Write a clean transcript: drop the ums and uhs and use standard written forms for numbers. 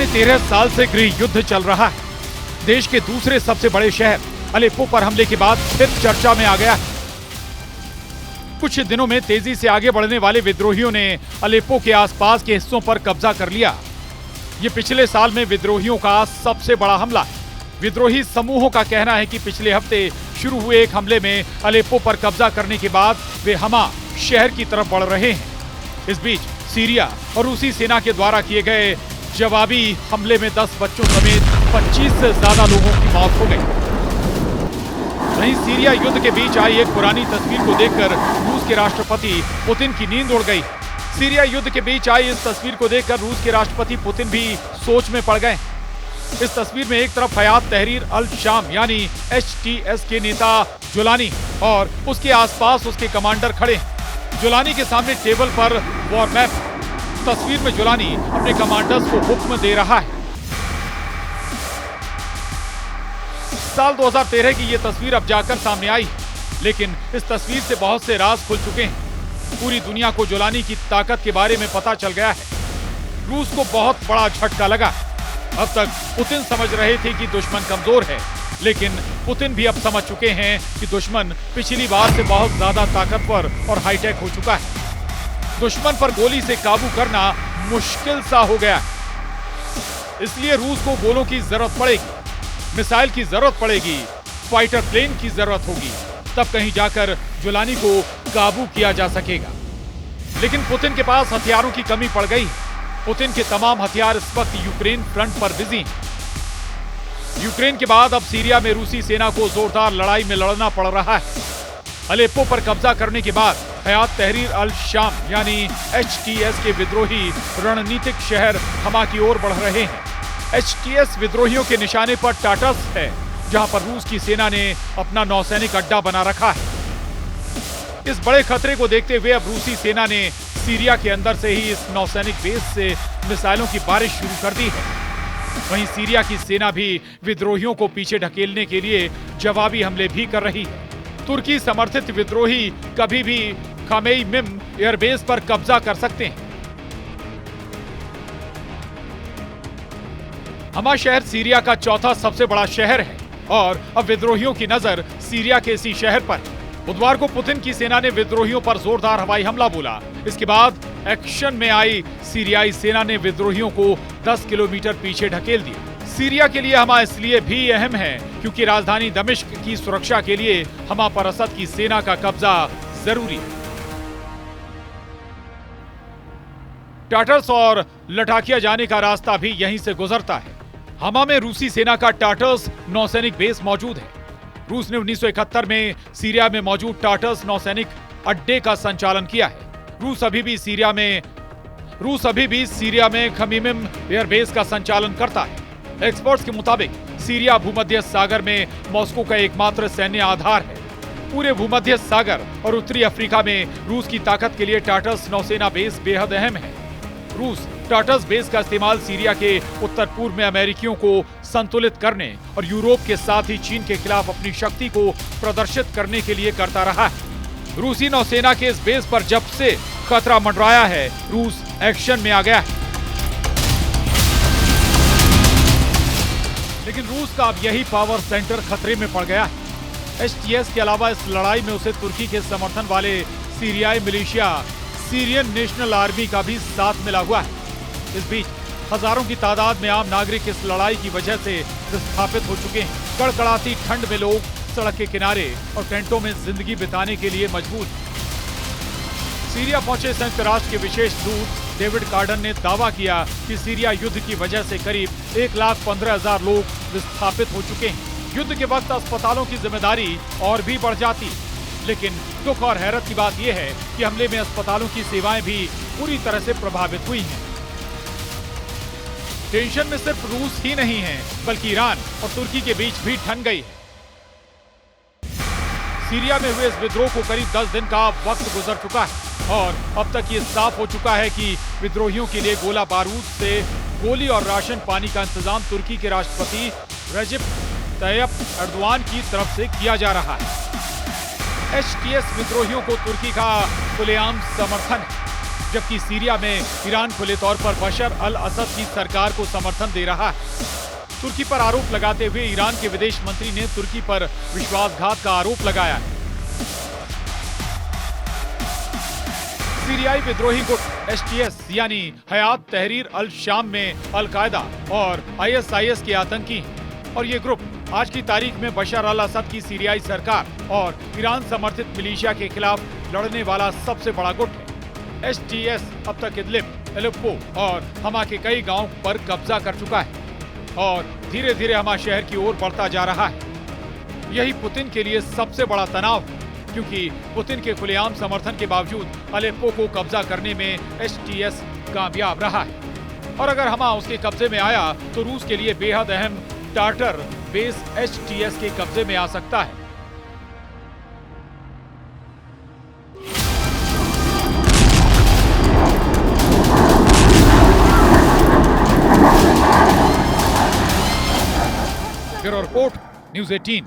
में 13 साल से गृह युद्ध चल रहा है। देश के दूसरे सबसे बड़े शहर अलेप्पो पर हमले के बाद फिर चर्चा में आ गया है। कुछ दिनों में तेजी से आगे बढ़ने वाले विद्रोहियों ने अलेप्पो के आसपास के हिस्सों पर कब्जा कर लिया। ये पिछले साल में विद्रोहियों का सबसे बड़ा हमला है। विद्रोही समूहों का कहना है कि पिछले हफ्ते शुरू हुए एक हमले में अलेप्पो पर कब्जा करने के बाद वे हमा शहर की तरफ बढ़ रहे हैं। इस बीच सीरिया और रूसी सेना के द्वारा किए गए जवाबी हमले में 10 बच्चों समेत 25 से ज्यादा लोगों की मौत हो गई। वहीं सीरिया युद्ध के बीच आई एक पुरानी तस्वीर को देखकर रूस के राष्ट्रपति पुतिन की नींद उड़ गई। सीरिया युद्ध के बीच आई इस तस्वीर को देखकर रूस के राष्ट्रपति पुतिन भी सोच में पड़ गए। इस तस्वीर में एक तरफ हयात तहरीर अल शाम यानी HTS के नेता जुलानी और उसके आसपास उसके कमांडर खड़े हैं। जुलानी के सामने टेबल पर वॉर मैप। तस्वीर में जुलानी अपने कमांडर्स को हुक्म दे रहा है। साल 2013 की ये तस्वीर अब जाकर सामने आई, लेकिन इस तस्वीर से बहुत से राज खुल चुके हैं। पूरी दुनिया को जुलानी की ताकत के बारे में पता चल गया है। रूस को बहुत बड़ा झटका लगा। अब तक पुतिन समझ रहे थे कि दुश्मन कमजोर है, लेकिन पुतिन भी अब समझ चुके हैं कि दुश्मन पिछली बार से बहुत ज्यादा ताकतवर और हाईटेक हो चुका है। दुश्मन पर गोली से काबू करना मुश्किल सा हो गया। इसलिए रूस को गोलों की जरूरत पड़ेगी, मिसाइल की जरूरत पड़ेगी, फाइटर प्लेन की जरूरत होगी, तब कहीं जाकर जुलानी को काबू किया जा सकेगा। लेकिन पुतिन के पास हथियारों की कमी पड़ गई। पुतिन के तमाम हथियार इस वक्त यूक्रेन फ्रंट पर बिजी हैं। यूक्रेन के बाद अब सीरिया में रूसी सेना को जोरदार लड़ाई में लड़ना पड़ रहा है। अलेप्पो पर कब्जा करने के बाद हयात तहरीर अल शाम यानी HTS के विद्रोही रणनीतिक शहर हमा की ओर बढ़ रहे हैं। HTS विद्रोहियों के निशाने पर टाटस है, जहां पर रूस की सेना ने अपना नौसैनिक अड्डा बना रखा है। इस बड़े खतरे को देखते हुए अब रूसी सेना ने सीरिया के अंदर से ही इस नौसैनिक बेस से मिसाइलों की बारिश शुरू कर दी है। वहीं सीरिया की सेना भी विद्रोहियों को पीछे ढकेलने के लिए जवाबी हमले भी कर रही है। तुर्की समर्थित विद्रोही कभी भी खमेइमिम एयरबेस पर कब्जा कर सकते हैं। हमा शहर सीरिया का चौथा सबसे बड़ा शहर है और अब विद्रोहियों की नजर सीरिया के इसी शहर पर है। बुधवार को पुतिन की सेना ने विद्रोहियों पर जोरदार हवाई हमला बोला। इसके बाद एक्शन में आई सीरियाई सेना ने विद्रोहियों को 10 किलोमीटर पीछे ढकेल दिया। सीरिया के लिए हमा इसलिए भी अहम है क्योंकि राजधानी दमिश्क की सुरक्षा के लिए हमा पर असद की सेना का कब्जा जरूरी है। टाटर्स और लटाकिया जाने का रास्ता भी यहीं से गुजरता है। हमा में रूसी सेना का टाटर्स नौसैनिक बेस मौजूद है। रूस ने 1971 में सीरिया में मौजूद टाटर्स नौसैनिक अड्डे का संचालन किया है। रूस अभी भी सीरिया में खमीमिम एयरबेस का संचालन करता है। एक्सपर्ट्स के मुताबिक सीरिया भूमध्य सागर में मॉस्को का एकमात्र सैन्य आधार है। पूरे भूमध्य सागर और उत्तरी अफ्रीका में रूस की ताकत के लिए टाटर्स नौसेना बेस बेहद अहम है। रूस टाटर्स बेस का इस्तेमाल सीरिया के उत्तर पूर्व में अमेरिकियों को संतुलित करने और यूरोप के साथ ही चीन के खिलाफ अपनी शक्ति को प्रदर्शित करने के लिए करता रहा है। रूसी नौसेना के इस बेस पर जब से खतरा मंडराया है, रूस एक्शन में आ गया है। लेकिन रूस का अब यही पावर सेंटर खतरे में पड़ गया है। HTS के अलावा इस लड़ाई में उसे तुर्की के समर्थन वाले सीरियाई मिलिशिया सीरियन नेशनल आर्मी का भी साथ मिला हुआ है। इस बीच हजारों की तादाद में आम नागरिक इस लड़ाई की वजह से विस्थापित हो चुके हैं। कड़कड़ाती ठंड में लोग सड़क के किनारे और टेंटों में जिंदगी बिताने के लिए मजबूर हैं। सीरिया पहुंचे संयुक्त राष्ट्र के विशेष दूत डेविड कार्डन ने दावा किया कि सीरिया युद्ध की वजह से करीब 1,15,000 लोग विस्थापित हो चुके हैं। युद्ध के वक्त अस्पतालों की जिम्मेदारी और भी बढ़ जाती, लेकिन दुख और हैरत की बात यह है कि हमले में अस्पतालों की सेवाएं भी पूरी तरह से प्रभावित हुई हैं। टेंशन में सिर्फ रूस ही नहीं है, बल्कि ईरान और तुर्की के बीच भी ठन गई है। सीरिया में हुए इस विद्रोह को करीब 10 दिन का वक्त गुजर चुका है और अब तक ये साफ हो चुका है कि विद्रोहियों के लिए गोला बारूद से गोली और राशन पानी का इंतजाम तुर्की के राष्ट्रपति रजिब तैयब एर्दोआन की तरफ से किया जा रहा है। HTS विद्रोहियों को तुर्की का खुलेआम समर्थन है। जबकि सीरिया में ईरान खुले तौर पर बशर अल असद की सरकार को समर्थन दे रहा है। तुर्की पर आरोप लगाते हुए ईरान के विदेश मंत्री ने तुर्की पर विश्वासघात का आरोप लगाया है। सीरियाई विद्रोही गुट एसटीएस यानी हयात तहरीर अल शाम में अल कायदा और आईएसआईएस के आतंकी हैं और ये ग्रुप आज की तारीख में बशर अल असद की सीरियाई सरकार और ईरान समर्थित मिलिशिया के खिलाफ लड़ने वाला सबसे बड़ा गुट है। एसटीएस अब तक इदलिब, एलेप्पो और हमा के कई गांवों पर कब्जा कर चुका है और धीरे धीरे हमा शहर की ओर बढ़ता जा रहा है। यही पुतिन के लिए सबसे बड़ा तनाव है, क्योंकि पुतिन के खुलेआम समर्थन के बावजूद अलेप्पो को कब्जा करने में एसटीएस कामयाब रहा है और अगर हमा उसके कब्जे में आया तो रूस के लिए बेहद अहम टार्टर बेस एसटीएस के कब्जे में आ सकता है। Bureau report, news 18।